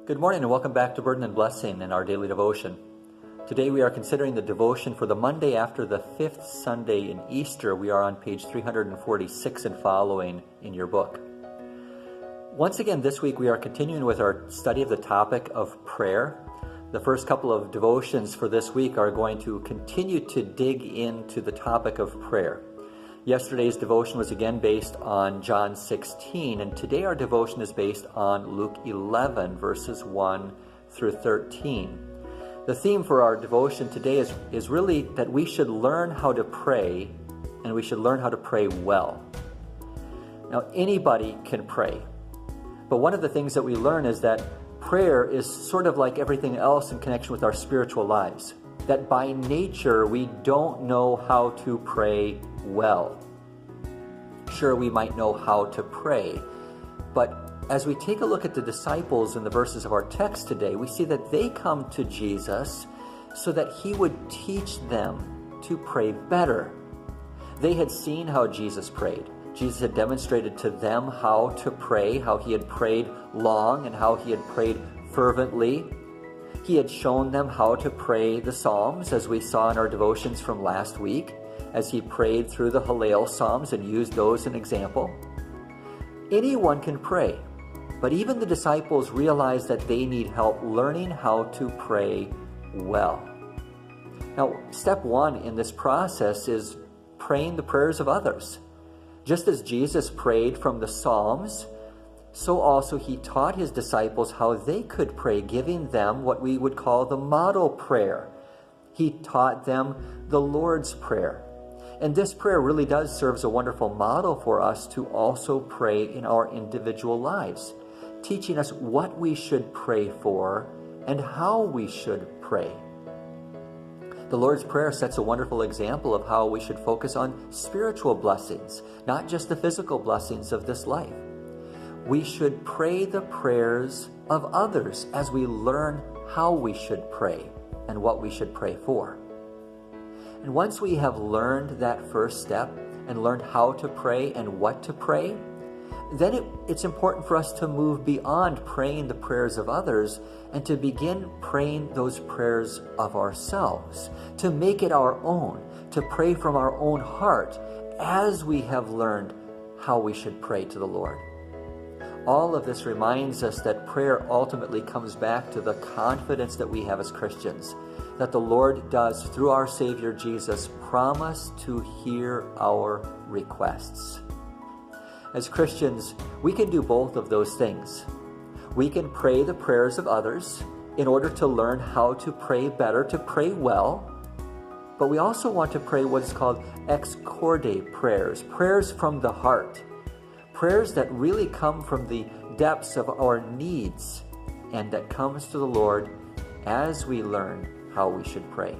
Good morning and welcome back to Burden and Blessing in our daily devotion. Today we are considering the devotion for the Monday after the fifth Sunday in Easter. We are on page 346 and following in your book. Once again this week we are continuing with our study of the topic of prayer. The first couple of devotions for this week are going to continue to dig into the topic of prayer. Yesterday's devotion was again based on John 16, and today our devotion is based on Luke 11, verses 1 through 13. The theme for our devotion today is really that we should learn how to pray, and we should learn how to pray well. Now, anybody can pray, but one of the things that we learn is that prayer is sort of like everything else in connection with our spiritual lives. That by nature we don't know how to pray well. Sure, we might know how to pray, but as we take a look at the disciples in the verses of our text today, we see that they come to Jesus so that he would teach them to pray better. They had seen how Jesus prayed. Jesus had demonstrated to them how to pray, how he had prayed long and how he had prayed fervently. He had shown them how to pray the Psalms, as we saw in our devotions from last week, as he prayed through the Hallel Psalms and used those as an example. Anyone can pray, but even the disciples realized that they need help learning how to pray well. Now, step one in this process is praying the prayers of others. Just as Jesus prayed from the Psalms, so also he taught his disciples how they could pray, giving them what we would call the model prayer. He taught them the Lord's Prayer. And this prayer really does serve as a wonderful model for us to also pray in our individual lives, teaching us what we should pray for and how we should pray. The Lord's Prayer sets a wonderful example of how we should focus on spiritual blessings, not just the physical blessings of this life. We should pray the prayers of others as we learn how we should pray and what we should pray for. And once we have learned that first step and learned how to pray and what to pray, then it's important for us to move beyond praying the prayers of others and to begin praying those prayers of ourselves, to make it our own, to pray from our own heart as we have learned how we should pray to the Lord. All of this reminds us that prayer ultimately comes back to the confidence that we have as Christians, that the Lord does, through our Savior Jesus, promise to hear our requests. As Christians, we can do both of those things. We can pray the prayers of others in order to learn how to pray better, to pray well, but we also want to pray what is called ex corde prayers, prayers from the heart. Prayers that really come from the depths of our needs and that comes to the Lord as we learn how we should pray.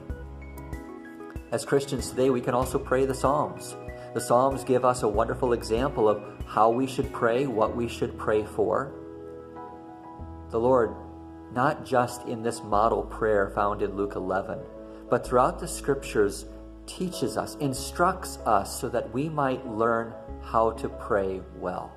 As Christians today, we can also pray the Psalms. The Psalms give us a wonderful example of how we should pray, what we should pray for. The Lord, not just in this model prayer found in Luke 11, but throughout the Scriptures, teaches us, instructs us so that we might learn how to pray well.